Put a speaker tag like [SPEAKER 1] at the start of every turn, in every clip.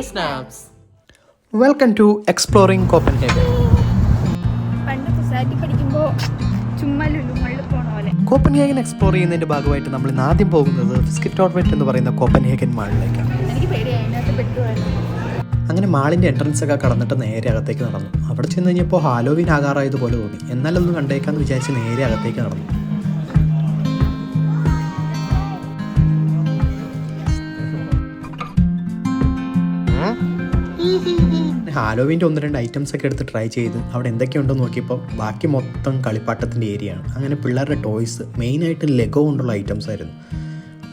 [SPEAKER 1] Snaps.
[SPEAKER 2] Welcome to Exploring Copenhagen. Copenhagen explore ചെയ്യുന്നതിൻ്റെ ഭാഗമായിട്ട് നമ്മൾ ഇന്ന് ആദ്യം പോകുന്നത് ഫിസ്കിറ്റോർവെറ്റ് എന്ന് പറയുന്ന കോപ്പൻഹേഗൻ മാളിലേക്കാണ്. അങ്ങനെ മാളിൻ്റെ എൻട്രൻസ് ഒക്കെ കടന്നിട്ട് നേരെ അകത്തേക്ക് നടന്നു. അവിടെ ചെന്ന് കഴിഞ്ഞപ്പോൾ ഹാലോവീൻ ആകാറായതുപോലെ തോന്നി. എന്നാലൊന്നും കണ്ടേക്കാന്ന് വിചാരിച്ച് നേരെ അകത്തേക്ക് നടന്നു. ഹാലോവിൻ്റെ 1-2 ഐറ്റംസ് ഒക്കെ എടുത്ത് ട്രൈ ചെയ്ത് അവിടെ എന്തൊക്കെയുണ്ടെന്ന് നോക്കിയപ്പോൾ ബാക്കി മൊത്തം കളിപ്പാട്ടത്തിൻ്റെ ഏരിയയാണ്. അങ്ങനെ പിള്ളേരുടെ ടോയ്സ്, മെയിനായിട്ട് ലെഗോ കൊണ്ടുള്ള ഐറ്റംസ് ആയിരുന്നു.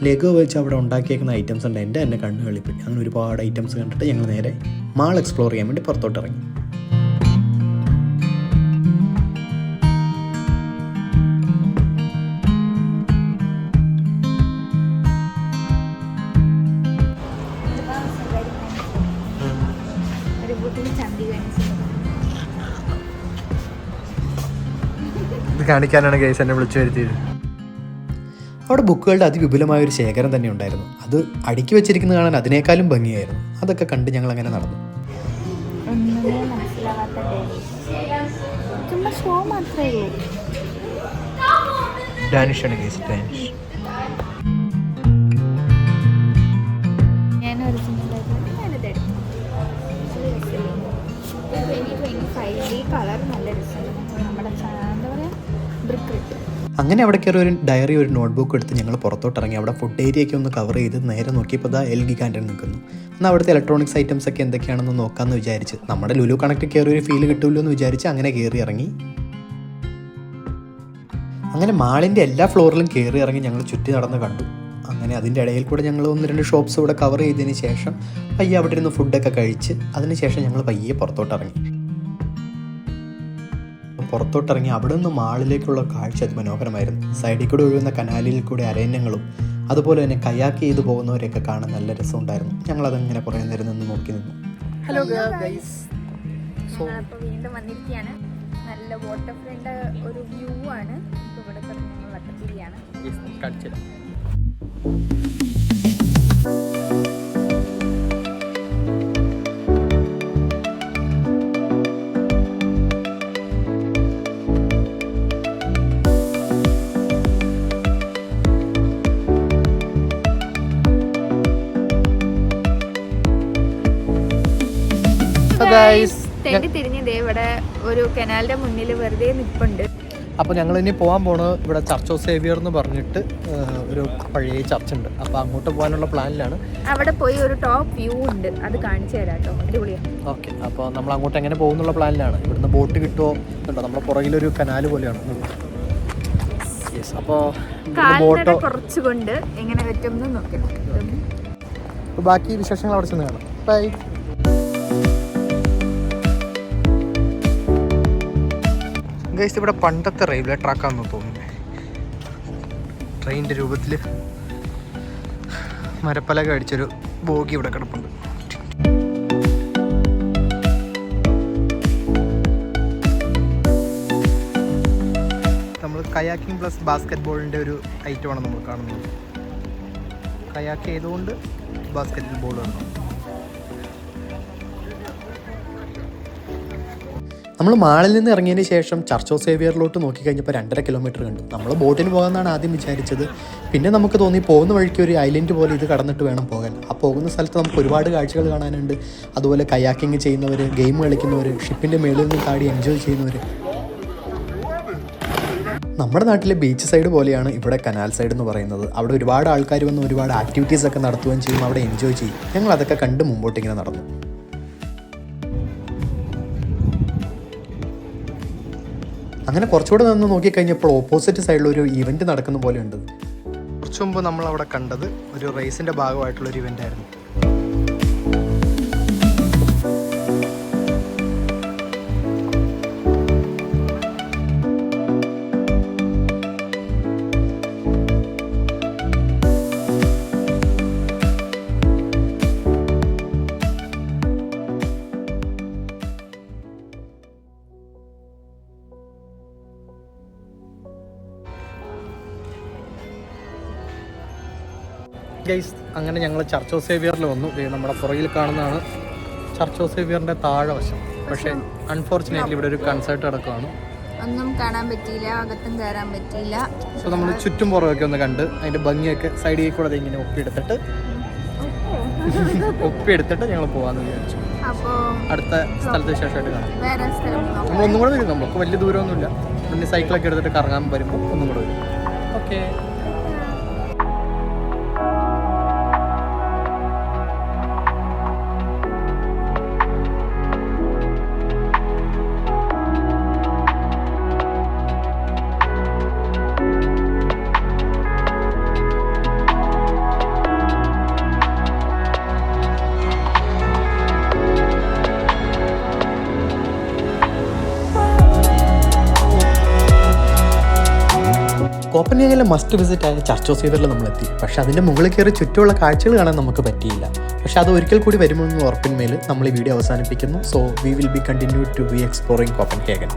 [SPEAKER 2] ലെഗോ വെച്ച് അവിടെ ഉണ്ടാക്കിയേക്കുന്ന ഐറ്റംസ് ഉണ്ട്. എൻ്റെ തന്നെ കണ്ണ് കളിപ്പിൽ. അങ്ങനെ ഒരുപാട് ഐറ്റംസ് കണ്ടിട്ട് ഞങ്ങൾ നേരെ മാൾ എക്സ്പ്ലോർ ചെയ്യാൻ വേണ്ടി പുറത്തോട്ട് ഇറങ്ങി. ഇത് കാണിക്കാനാണ് ഗൈസ് എന്നെ വിളിച്ചു വരുത്തിയത്. അവിടെ ബുക്കുകളുടെ അതിവിപുലമായൊരു ശേഖരം തന്നെ ഉണ്ടായിരുന്നു. അത് അടുക്കി വെച്ചിരിക്കുന്നത് കാണാൻ അതിനേക്കാളും ഭംഗിയായിരുന്നു. അതൊക്കെ കണ്ട് ഞങ്ങൾ അങ്ങനെ നടന്നു. ഡാനിഷാണ് ഗൈസ്, ഡാനിഷ്. അങ്ങനെ അവിടെ കയറി ഒരു ഡയറി, ഒരു നോട്ട്ബുക്ക് എടുത്ത് ഞങ്ങൾ പുറത്തോട്ട് ഇറങ്ങി. അവിടെ ഫുഡ് ഏരിയയൊക്കെ ഒന്ന് കവർ ചെയ്ത് നേരെ നോക്കിയപ്പോൾ ദാ എൽ ഗിഗാൻറ്റൻ നിൽക്കുന്നു. എന്നാൽ അവിടുത്തെ ഇലക്ട്രോണിക്സ് ഐറ്റംസ് ഒക്കെ എന്തൊക്കെയാണെന്ന് നോക്കാമെന്ന് വിചാരിച്ച്, നമ്മുടെ ലുലു കണക്ട് കയറി ഒരു ഫീൽ കിട്ടുമല്ലോ എന്ന് വിചാരിച്ച് അങ്ങനെ കയറി ഇറങ്ങി. അങ്ങനെ മാളിൻ്റെ എല്ലാ ഫ്ലോറിലും കയറി ഇറങ്ങി ഞങ്ങൾ ചുറ്റി നടന്ന് കണ്ടു. അങ്ങനെ അതിൻ്റെ ഇടയിൽ കൂടെ ഞങ്ങൾ 1-2 ഷോപ്സ് ഇവിടെ കവർ ചെയ്തതിന് ശേഷം പയ്യെ അവിടെ ഇരുന്ന് ഫുഡൊക്കെ കഴിച്ച് അതിന് ശേഷം ഞങ്ങൾ പയ്യെ പുറത്തോട്ടിറങ്ങി. പുറത്തോട്ടിറങ്ങി അവിടെ നിന്ന് മാളിലേക്കുള്ള കാഴ്ച അതിമനോഹരമായിരുന്നു. സൈഡിൽ കൂടെ ഒഴുകുന്ന കനാലിൽ കൂടെ അരണ്യങ്ങളും അതുപോലെ തന്നെ കയാക്ക് ചെയ്ത് പോകുന്നവരെയൊക്കെ കാണാൻ നല്ല രസമുണ്ടായിരുന്നു. ഞങ്ങളതങ്ങനെ കുറേ നേരം നിന്ന് നോക്കി നിന്നു. ഹലോ ഗൈസ്,
[SPEAKER 3] വീണ്ടും വന്നിരിക്കുകയാണ്. നല്ല വാട്ടർ ഫ്രണ്ട് ഒരു വ്യൂ ആണ്. ഇവിടെ ഞങ്ങൾ വട്ടത്തിരിയാണ്. തിരിഞ്ഞ് ഇവിടെ ഒരു കനാലിന്റെ മുന്നിൽ വെറുതെ നിൽപ്പുണ്ട്.
[SPEAKER 2] അപ്പോൾ ഞങ്ങൾ ഇനി പോകാൻ പോണത് ഇവിടെ ചർച്ച് ഓഫ് സേവിയർ എന്ന് പറഞ്ഞിട്ട് ഒരു പഴയ ചർച്ച് ഉണ്ട്. അപ്പോൾ അങ്ങോട്ട് പോകാനുള്ള പ്ലാനിലാണ്.
[SPEAKER 3] അവിടെ പോയി ഒരു ടോപ്പ് വ്യൂ ഉണ്ട്, അത് കാണിച്ചു തരാം കേട്ടോ. അടിപൊളിയാണ്.
[SPEAKER 2] ഓക്കെ, അപ്പോൾ നമ്മൾ അങ്ങോട്ട് എങ്ങനെ പോകുന്നുള്ള പ്ലാനിലാണ്. ഇവിടുന്ന് ബോട്ട് കിട്ടുമോ ഉണ്ടോ? നമ്മുടെ പുറകിലൊരു കനാല് പോലെയാണ്. യെസ്, അപ്പോൾ ബോട്ടോ
[SPEAKER 3] കുറച്ചുകൊണ്ട് എങ്ങനെ പറ്റുമെന്ന് നോക്കണം.
[SPEAKER 2] അപ്പോൾ ബാക്കി വിശേഷങ്ങൾ അവിടെ ചെന്ന് കാണാം. ബൈ. ഗൈസ്, ഇവിടെ പണ്ടത്തെ റെയിൽവേ ട്രാക്കാണെന്ന് തോന്നുന്നു. ട്രെയിനിൻ്റെ രൂപത്തിൽ മരപ്പലക അടിച്ചൊരു ബോഗി ഇവിടെ കിടപ്പുണ്ട്. നമ്മൾ കയാക്കിംഗ് പ്ലസ് ബാസ്കറ്റ് ബോളിൻ്റെ ഒരു ഐറ്റമാണ് നമ്മൾ കാണുന്നത്. കയാക്ക് ചെയ്തുകൊണ്ട് ബാസ്കറ്റ് ബോൾ വേണം. നമ്മൾ മാളിൽ നിന്ന് ഇറങ്ങിയതിന് ശേഷം ചർച്ച് ഓഫ് സേവിയറിലോട്ട് നോക്കിക്കഴിഞ്ഞപ്പോൾ 2.5 കിലോമീറ്റർ കണ്ടു. നമ്മൾ ബോട്ടിന് പോകാമെന്നാണ് ആദ്യം വിചാരിച്ചത്. പിന്നെ നമുക്ക് തോന്നി പോകുന്ന വഴിക്ക് ഒരു ഐലൻഡ് പോലെ ഇത് കടന്നിട്ട് വേണം പോകാൻ. ആ പോകുന്ന സ്ഥലത്ത് നമുക്ക് ഒരുപാട് കാഴ്ചകൾ കാണാനുണ്ട്. അതുപോലെ കയാക്കിങ് ചെയ്യുന്നവർ, ഗെയിം കളിക്കുന്നവർ, ഷിപ്പിൻ്റെ മേളിൽ നിന്ന് ചാടി എൻജോയ് ചെയ്യുന്നവർ. നമ്മുടെ നാട്ടിലെ ബീച്ച് സൈഡ് പോലെയാണ് ഇവിടെ കനാൽ സൈഡ് എന്ന് പറയുന്നത്. അവിടെ ഒരുപാട് ആൾക്കാർ വന്ന് ഒരുപാട് ആക്ടിവിറ്റീസ് ഒക്കെ നടത്തുകയും ചെയ്യും, അവിടെ എൻജോയ് ചെയ്യും. ഞങ്ങൾ അതൊക്കെ കണ്ട് മുമ്പോട്ട് ഇങ്ങനെ നടന്നു. അങ്ങനെ കുറച്ചുകൂടെ നിന്ന് നോക്കിക്കഴിഞ്ഞപ്പോൾ ഓപ്പോസിറ്റ് സൈഡിൽ ഒരു ഇവൻറ്റ് നടക്കുന്ന പോലെയുണ്ട്. കുറച്ച് മുമ്പ് നമ്മളവിടെ കണ്ടത് ഒരു റേസിൻ്റെ ഭാഗമായിട്ടുള്ളൊരു ഇവൻ്റ് ആയിരുന്നു. ഗൈസ് അങ്ങനെ ഞങ്ങൾ ചർച്ച് ഓഫ് സേവിയറിൽ വന്നു. നമ്മുടെ പുറകിൽ കാണുന്നതാണ് ചർച്ച് ഓഫ് സേവിയറിൻ്റെ താഴെ വശം. പക്ഷേ അൺഫോർച്ചുനേറ്റ്ലി ഇവിടെ ഒരു കൺസേർട്ട് നടക്കുകയാണ്.
[SPEAKER 3] ഒന്നും കാണാൻ പറ്റിയില്ല, അകത്തും കയറാൻ പറ്റിയില്ല.
[SPEAKER 2] സോ നമ്മൾ ചുറ്റും പുറമൊക്കെ ഒന്ന് കണ്ട് അതിൻ്റെ ഭംഗിയൊക്കെ സൈഡിൽ കൂടെ ഇങ്ങനെ ഒപ്പിയെടുത്തിട്ട് ഞങ്ങൾ പോകാമെന്ന് വിചാരിച്ചു.
[SPEAKER 3] അപ്പോൾ
[SPEAKER 2] അടുത്ത സ്ഥലത്ത് ശേഷമായിട്ട് കാണാം.
[SPEAKER 3] വേറെ സ്ഥലം
[SPEAKER 2] നമ്മളൊന്നും കൂടെ വരും. നമുക്ക് വലിയ ദൂരമൊന്നുമില്ല. പിന്നെ സൈക്കിളൊക്കെ എടുത്തിട്ട് കറങ്ങാൻ വരുമ്പോൾ ഒന്നും കൂടെ വരും. ഓക്കെ. കോപ്പൻഹേഗനിലെ മസ്റ്റ് വിസിറ്റ് ആയ ചർച്ച് ഓഫ് സേവിയറിൽ നമ്മളെത്തി. പക്ഷേ അതിൻ്റെ മുകളിൽ കയറി ചുറ്റുമുള്ള കാഴ്ചകൾ കാണാൻ നമുക്ക് പറ്റിയില്ല. പക്ഷേ അത് ഒരിക്കൽ കൂടി വരുമെന്ന് ഉറപ്പിന്മേൽ നമ്മൾ ഈ വീഡിയോ അവസാനിപ്പിക്കുന്നു. So we will be continue to be exploring Copenhagen.